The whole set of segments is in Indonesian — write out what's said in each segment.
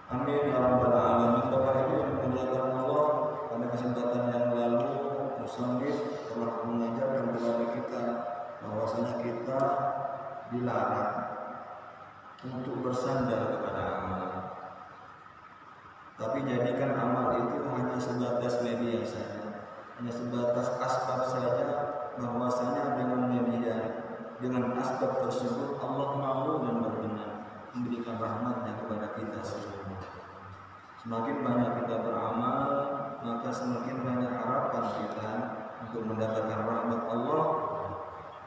Amin ya rabbal alamin. Bapak Ibu yang dimuliakan Allah, pada kesempatan yang lalu musannif telah mengajarkan kepada kita bahwasanya kita dilarang untuk bersandar kepada amal. Tapi jadikan amal itu hanya sebatas media saja, hanya sebatas asbab saja, bahwasanya dengan media, dengan asbab tersebut Allah mau dan berkenan memberikan rahmatnya kepada kita semua. Semakin banyak kita beramal, maka semakin banyak harapan kita untuk mendapatkan rahmat Allah,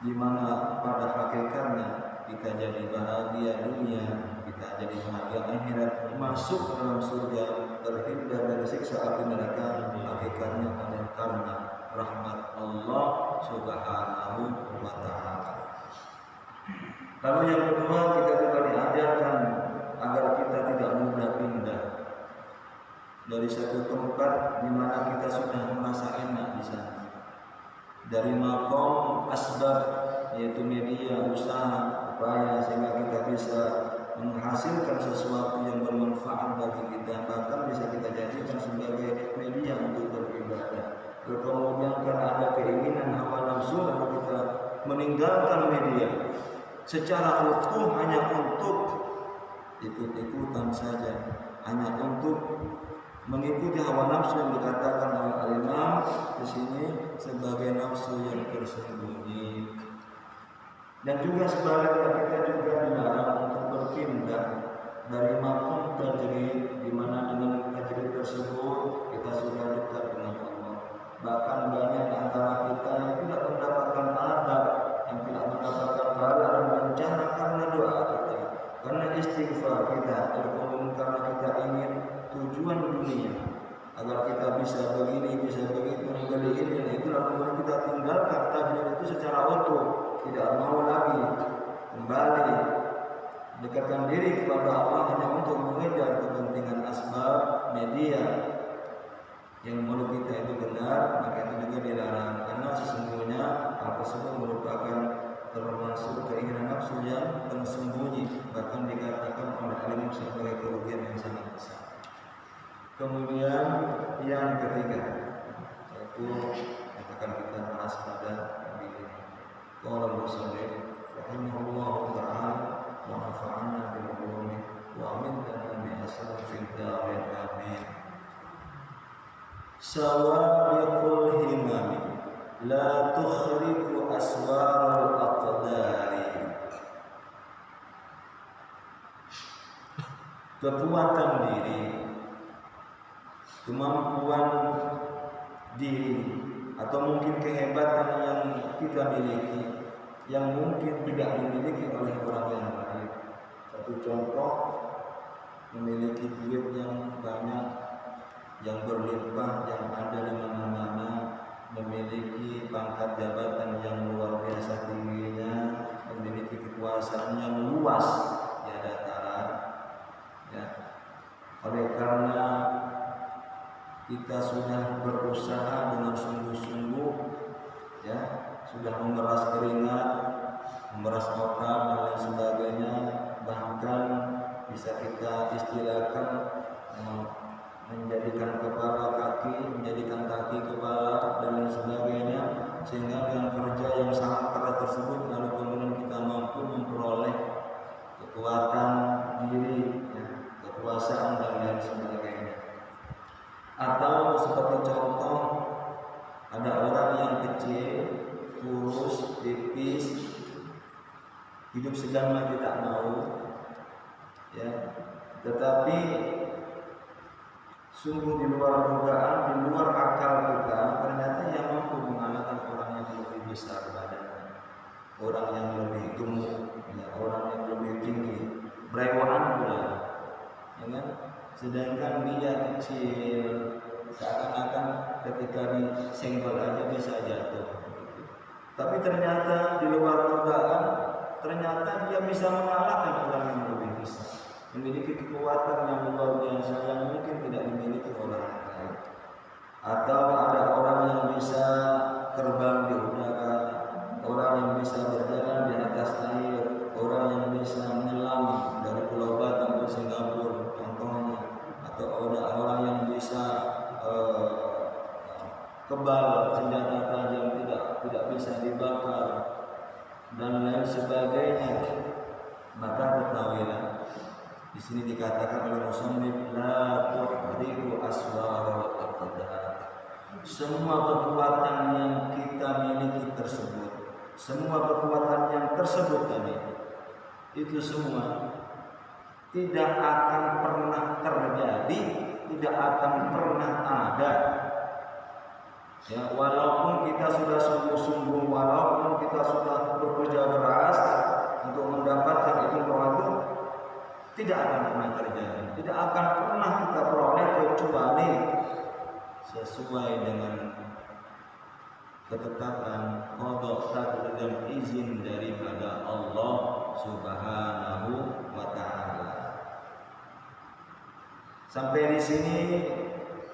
di mana pada hakikatnya kita jadi bahagia dunia, kita jadi bahagia akhirat, masuk ke dalam surga, terhindar dari siksa api neraka. Hakikatnya adalah karena rahmat Allah Subhanahu wa Ta'ala. Lalu yang kedua, kita juga diajarkan agar kita tidak mudah pindah dari satu tempat di mana kita sudah merasa enak di sana, dari makom asbab, yaitu media usaha upaya, sehingga kita bisa menghasilkan sesuatu yang bermanfaat bagi kita, bahkan bisa kita jadikan sebagai media untuk beribadah. Kemudian karena ada keinginan hawa nafsu, lalu kita meninggalkan media secara utuh hanya untuk ikut-ikutan saja, hanya untuk mengikuti hawa nafsu yang dikatakan oleh al-Imam di sini sebagai nafsu yang tersembunyi. Dan juga sebaliknya, kita juga dilarang untuk berpindah dari makom tajrid, di mana dengan tajrid tersebut kita sudah dekat dengan Allah. Bahkan banyak di antara kita yang tidak mendapatkan adab, yang tidak mendapatkan pahala dan bencana karena doa kita, karena istighfar kita, ataupun karena kita ingin tujuan dunia, agar kita bisa begini, bisa begitu, menjadi ini dan itu, lalu kemudian kita tinggalkan tajrid itu secara utuh, tidak mau lagi kembali dekatkan diri kepada Allah hanya untuk mengejar kepentingan asbab media yang menurut kita itu benar, maka itu juga dilarang, karena sesungguhnya hal tersebut merupakan termasuk keinginan nafsu yang tersembunyi, bahkan dikatakan oleh al-Imam sebagai kerugian yang sangat besar. Kemudian yang ketiga, yaitu akan kita bahas pada hari ini. Qala al-musannif rahimahullahu ta'ala wa nafa'ana bil ulumi wa amintana bi asrafid darin amin. Sawabiqul himami la tukhriqu aswarul aqdari. Kekuatan diri, kemampuan diri, atau mungkin kehebatan yang kita miliki yang mungkin tidak dimiliki oleh orang yang lain. Satu contoh, memiliki duit yang banyak, yang berlimpah, yang ada di mana-mana, memiliki pangkat jabatan yang luar biasa tingginya, memiliki kekuasaan yang luas di dataran, ya. Oleh karena kita sudah berusaha dengan sungguh-sungguh, ya, sudah memeras keringat, memeras otak dan lain sebagainya, bahkan bisa kita istilahkan menjadikan kepala kaki, menjadikan kaki kepala dan lain sebagainya, sehingga dengan kerja yang sangat keras tersebut lalu kemudian kita mampu memperoleh kekuatan diri, ya, kekuasaan dan lain sebagainya. Atau seperti contoh, ada orang yang kecil, kurus, tipis, hidup sedang tidak mau, ya, tetapi sungguh di luar dugaan, di luar akal kita, ternyata yang mampu mengalahkan orang yang lebih besar badannya, orang yang lebih gemuk, ya, orang yang lebih tinggi, berewaan pula, ya kan? Sedangkan dia kecil, seakan-akan ketika disenggol aja bisa jatuh. Tapi ternyata di luar dugaan, ternyata dia bisa mengalahkan orang yang lebih besar, memiliki kekuatan yang luar biasa yang mungkin tidak dimiliki orang lain. Atau ada orang yang bisa terbang di udara, orang yang bisa berjalan di atas air, orang yang bisa menyelam dari Pulau Batam ke Singapura, contohnya. kepada orang yang bisa kebal, senjata tajam tidak bisa dibakar dan lain sebagainya, maka ketahuilah di sini dikatakan oleh musannif la tuhriku aswarul aqdar. Semua kekuatan yang kita miliki tersebut, semua kekuatan yang tersebut tadi, itu semua tidak akan pernah terjadi, tidak akan pernah ada. Ya, walaupun kita sudah sungguh-sungguh, walaupun kita sudah bekerja keras untuk mendapatkan itu tidak akan pernah terjadi, tidak akan pernah kita peroleh kecuali sesuai dengan ketetapan qada takdir dan izin daripada Allah Subhanahu wa taala. Sampai di sini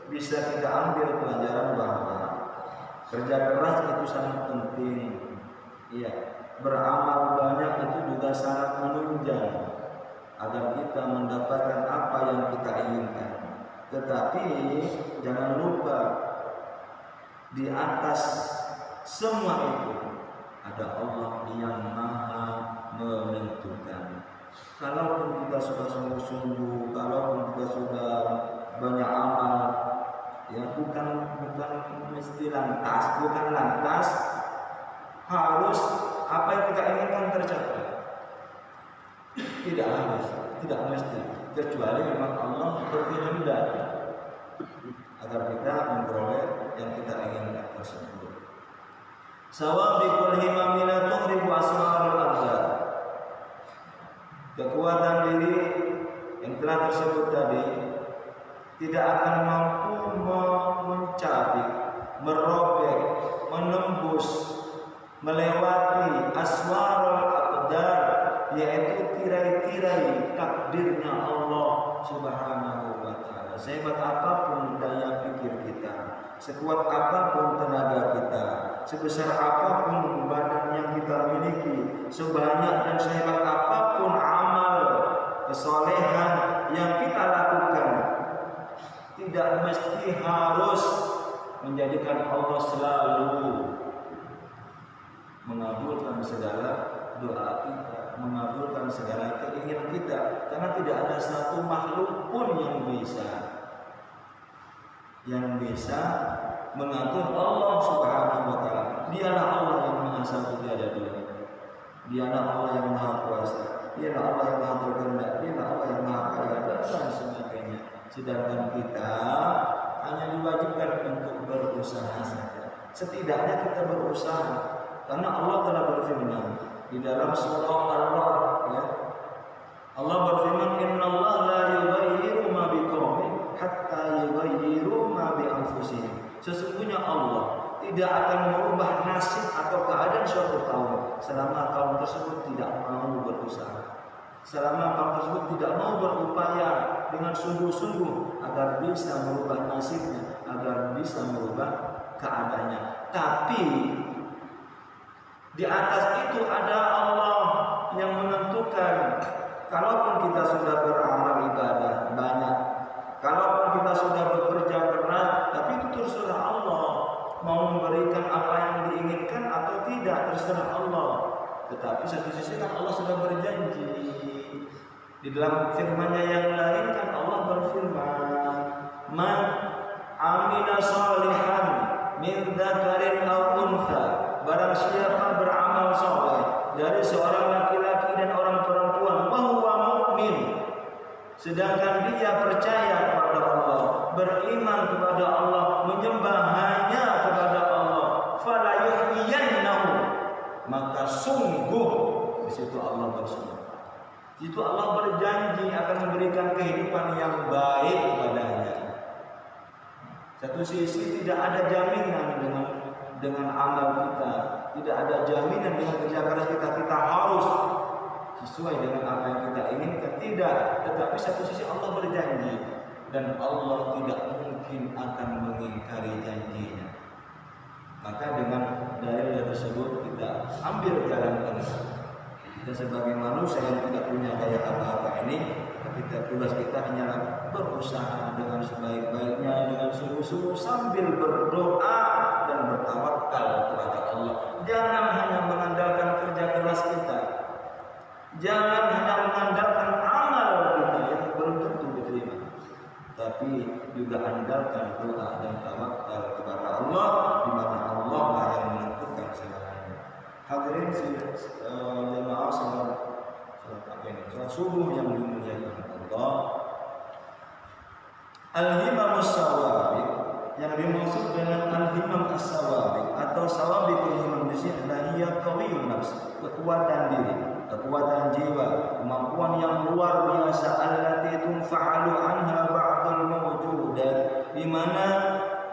bisa kita ambil pelajaran bahwa kerja keras itu sangat penting. Iya, beramal banyak itu juga sangat menunjang agar kita mendapatkan apa yang kita inginkan. Tetapi jangan lupa di atas semua itu ada Allah yang Maha menentukan. Kalaupun kita sudah sungguh-sungguh, kalaupun kita sudah banyak amal, ya bukan mesti lantas harus apa yang kita inginkan tercapai. Tidak harus, tidak mesti, kecuali memang Allah berkehendak agar kita memperoleh yang kita inginkan tersebut. Sawabiqul himamina tuhribu asmarul abdar. Kekuatan diri yang telah tersebut tadi tidak akan mampu mencabik, merobek, menembus, melewati aswarul aqdar, yaitu tirai-tirai takdirnya Allah Subhanahu wa taala. Sehebat apapun daya pikir kita, sekuat apapun tenaga kita, sebesar apapun badan yang kita miliki, sebanyak dan sehebat apapun amal kesolehan yang kita lakukan, tidak mesti harus menjadikan Allah selalu mengabulkan segala doa kita, mengabulkan segala keinginan kita, karena tidak ada satu makhluk pun yang bisa mengatur Allah Subhanahu wa taala. Dialah Allah yang Maha Satu tiada dua. Dialah Allah yang Maha Kuasa. Dialah Allah yang Maha Berkehendak. Dialah Allah yang Maha Kaya dan sebagainya. Sedangkan kita hanya diwajibkan untuk berusaha saja. Setidaknya kita berusaha, karena Allah telah berfirman di dalam surah Al-Ra'd, ya. Allah berfirman, "Innallaha la yughayyiru ma biqaumin hatta yughayyiru ma bi anfusihim." Sesungguhnya Allah tidak akan merubah nasib atau keadaan suatu kaum selama kaum tersebut tidak mau berusaha, selama kaum tersebut tidak mau berupaya dengan sungguh-sungguh agar bisa merubah nasibnya, agar bisa merubah keadaannya. Tapi di atas itu ada Allah yang menentukan. Kalaupun kita sudah beramal ibadah banyak, kalaupun kita sudah bekerja keras, tapi itu terserah Allah mau memberikan apa yang diinginkan atau tidak, terserah Allah. Tetapi satu sisi kan Allah sudah berjanji di dalam firman-Nya yang lain, kan Allah berfirman, "Man amila shalihan min dzakarin aw untha." Barang siapa beramal saleh dari seorang laki-laki dan orang perempuan, bahwa mukmin, sedangkan dia percaya kepada Allah, beriman kepada Allah, menyembah hanya kepada Allah, fala yuhyiyannahu, maka sungguh di situ Allah bersumpah, itu Allah berjanji akan memberikan kehidupan yang baik kepadanya. Satu sisi tidak ada jaminan dengan amal kita, tidak ada jaminan dengan kerja keras kita harus sesuai dengan apa yang kita inginkan, tidak. Tetapi satu sisi Allah berjanji, dan Allah tidak mungkin akan mengingkari janjinya. Maka dengan dalil tersebut kita ambil jalan tengah. Kita sebagai manusia yang tidak punya daya apa-apa ini, Tugas kita hanyalah berusaha dengan sebaik-baiknya, dengan sungguh-sungguh sambil berdoa dan bertawakal kepada Allah. Jangan hanya mengandalkan kerja keras kita, jangan hanya mengandalkan amal kita yang belum tentu diterima, tapi juga andalkan doa dan tawakal kepada Allah, di mana Allah lah yang menentukan segalanya. Hadirin jemaah salat subuh yang dimuliakan Allah. Al-himamus sawabiq, yang dimaksud dengan al-himam as-sawabiq atau sawabiqul himam di sini adalah hiya qawiyun nafs, kekuatan diri, kekuatan jiwa, kemampuan yang luar biasa, allati tunfa'alu anha ba'dul mawjudat, di mana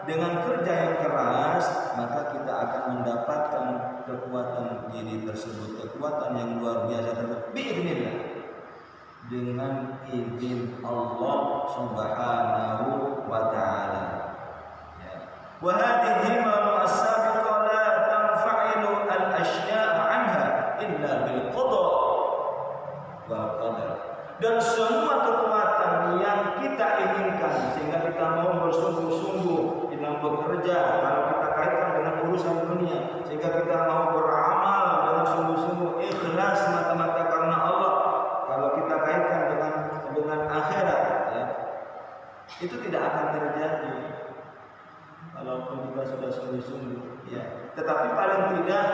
dengan kerja yang keras maka kita akan mendapatkan kekuatan diri tersebut, kekuatan yang luar biasa tersebut biiznillah, dengan izin Allah Subhanahu wa taala. Ya. Wa hadhihi himam as-sabiqah la tanfa'ilu al-asya' anha illa bil qada wal qadar. Dan semua kekuatan yang kita inginkan sehingga kita mau bersungguh-sungguh dalam bekerja, kalau kita kaitkan dengan urusan dunia, sehingga kita mau beramal dengan sungguh-sungguh ikhlas semata-mata karena Allah, kalau kita kaitkan dengan akhirat, ya, itu tidak akan terjadi walaupun kita sudah sungguh-sungguh, ya. Tetapi paling tidak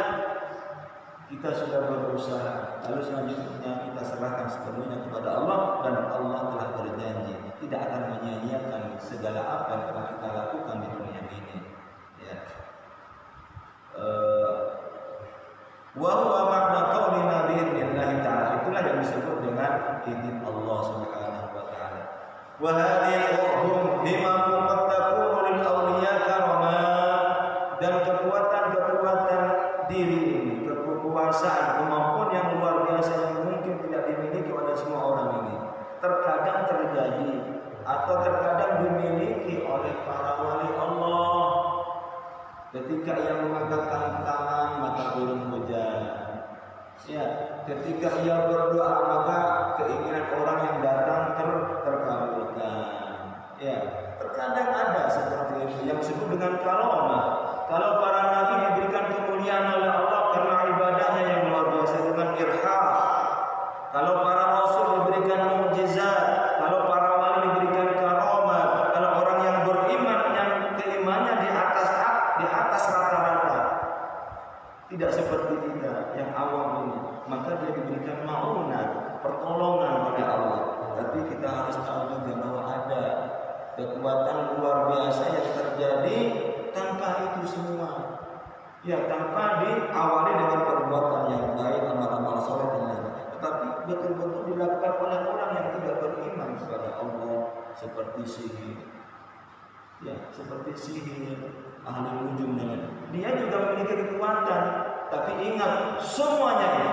kita sudah berusaha, lalu selanjutnya kita serahkan sepenuhnya kepada Allah, dan Allah telah berjanji tidak akan menyia-nyiakan segala apa yang telah kita lakukan di dunia ini. Ya. Wa huwa ma'na qaulina bi'idznillah ta'ala, itulah yang disebut dengan izin Allah Subhanahu wa taala. Wa hadhihi himamu qad takunu lil awliya karamah, dan kekuatan diri ini, kekuasaan, kemampuan yang luar biasa yang mungkin tidak dimiliki oleh semua orang ini, terkadang terjadi atau terkadang dimiliki oleh para wali Allah. Ketika ia mengangkatkan tangan maka turun hujan. Ya, ketika ia berdoa maka keinginan orang yang datang terkabulkan. Ya, terkadang ada seperti itu yang disebut dengan karamah. Kalau para nabi diberikan kemuliaan oleh Allah karena ibadahnya yang luar biasa dengan irham. Kalau para rasul diberikan mukjizat, kalau para wali diberikan karamah, kalau orang yang beriman yang keimanannya di atas rata-rata, tidak seperti kita yang awam ini, maka dia diberikan ma'unah, pertolongan oleh Allah. Tapi kita harus tahu juga bahwa ada kekuatan luar biasa yang terjadi tanpa itu semua. Ya, tanpa diawali dengan perbuatan yang baik, amal-amal saleh dan lain-lain, tetapi betul-betul dilakukan oleh orang yang tidak beriman kepada Allah, seperti sihir. Ya, seperti sihir, ahli nujum dan lain-lain. Dia juga memiliki kekuatan, tapi ingat semuanya ini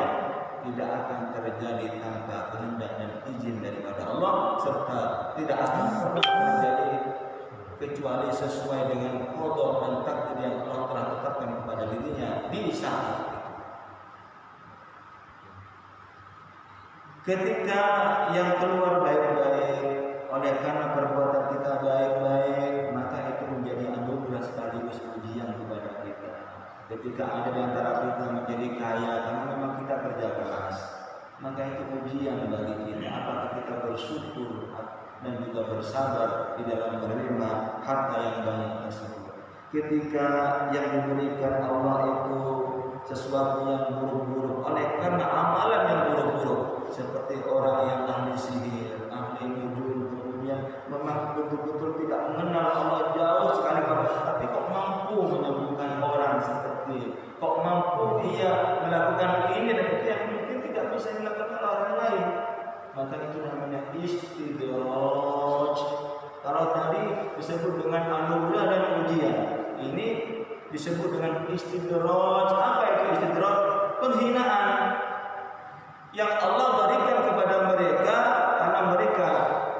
tidak akan terjadi tanpa kehendak dan izin daripada Allah, serta tidak akan pernah terjadi kecuali sesuai dengan qada dan takdir yang Allah telah tetapkan kepada dirinya di saat itu. Ketika yang keluar baik-baik oleh karena perbuatan kita baik-baik, maka itu menjadi anugerah sekaligus ujian kepada kita. Ketika ada di antara kita menjadi kaya karena memang kita kerja keras, maka itu ujian bagi kita. Apakah kita bersyukur dan juga bersabar di dalam menerima harta yang banyak tersebut. Ketika yang diberikan Allah itu sesuatu yang buruk-buruk oleh karena amalan yang buruk-buruk, seperti orang yang ahli sihir, ahli nujum, kemudian memang betul-betul tidak mengenal Allah, jauh sekali, tapi kok mampu menyembuhkan orang seperti, kok mampu ia melakukan ini dan itu yang mungkin tidak bisa dilakukan orang lain, maka itu namanya istidraj. Kalau tadi disebut dengan anugerah dan ujian, ini disebut dengan istidraj. Apa itu istidraj? Penghinaan yang Allah berikan kepada mereka karena mereka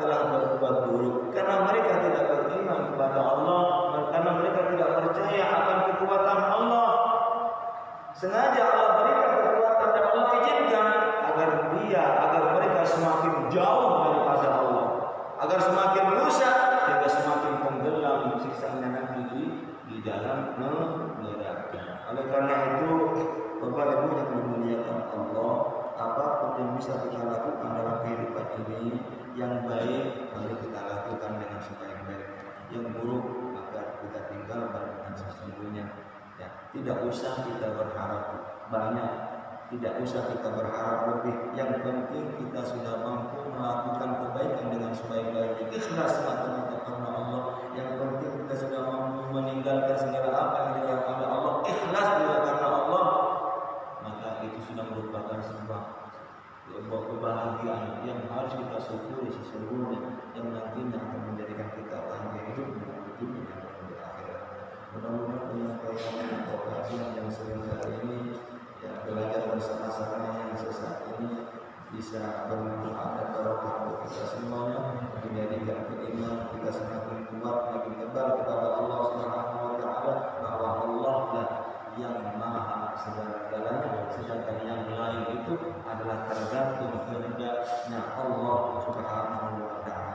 telah berbuat buruk, karena mereka tidak beriman kepada Allah, karena mereka tidak percaya akan kekuatan Allah. Sengaja Allah berikan kekuatan dan Allah izinkan agar mereka semakin jauh daripada agar semakin merusak hingga semakin tenggelam siksaannya nanti di dalam neraka. Oleh karena itu, Bapak Ibu yang dimuliakan Allah, apapun yang bisa kita lakukan dalam kehidupan ini, yang baik mari kita lakukan dengan sebaik-baiknya, yang buruk maka kita tinggalkan dengan sesungguhnya. Ya, tidak usah kita berharap banyak, tidak usah kita berharap lebih. Yang penting kita sudah mampu melakukan kebaikan dengan sebaik-baiknya, ikhlas semata-mata karena Allah. Yang penting kita sudah mampu meninggalkan segala apa yang dilakukan oleh Allah, ikhlas juga karena Allah. Maka itu sudah merupakan sebuah kebahagiaan yang harus kita syukuri sesungguhnya, yang nantinya akan menjadikan kita bahagia hidup di dunia dan di akhirat. Mudah-mudahan penyampaian atau kajian yang sebentar ini, ya, belajar bersama-sama yang sesaat ini bisa bermanfaat dan barokah untuk kita semuanya, menjadikan keimanan kita semakin kuat, makin tebal kepada Allah Subhanahu wa taala, bahwa Allah lah yang maha segala-galanya, sedangkan yang lain itu adalah tergantung kehendaknya Allah Subhanahu wa taala.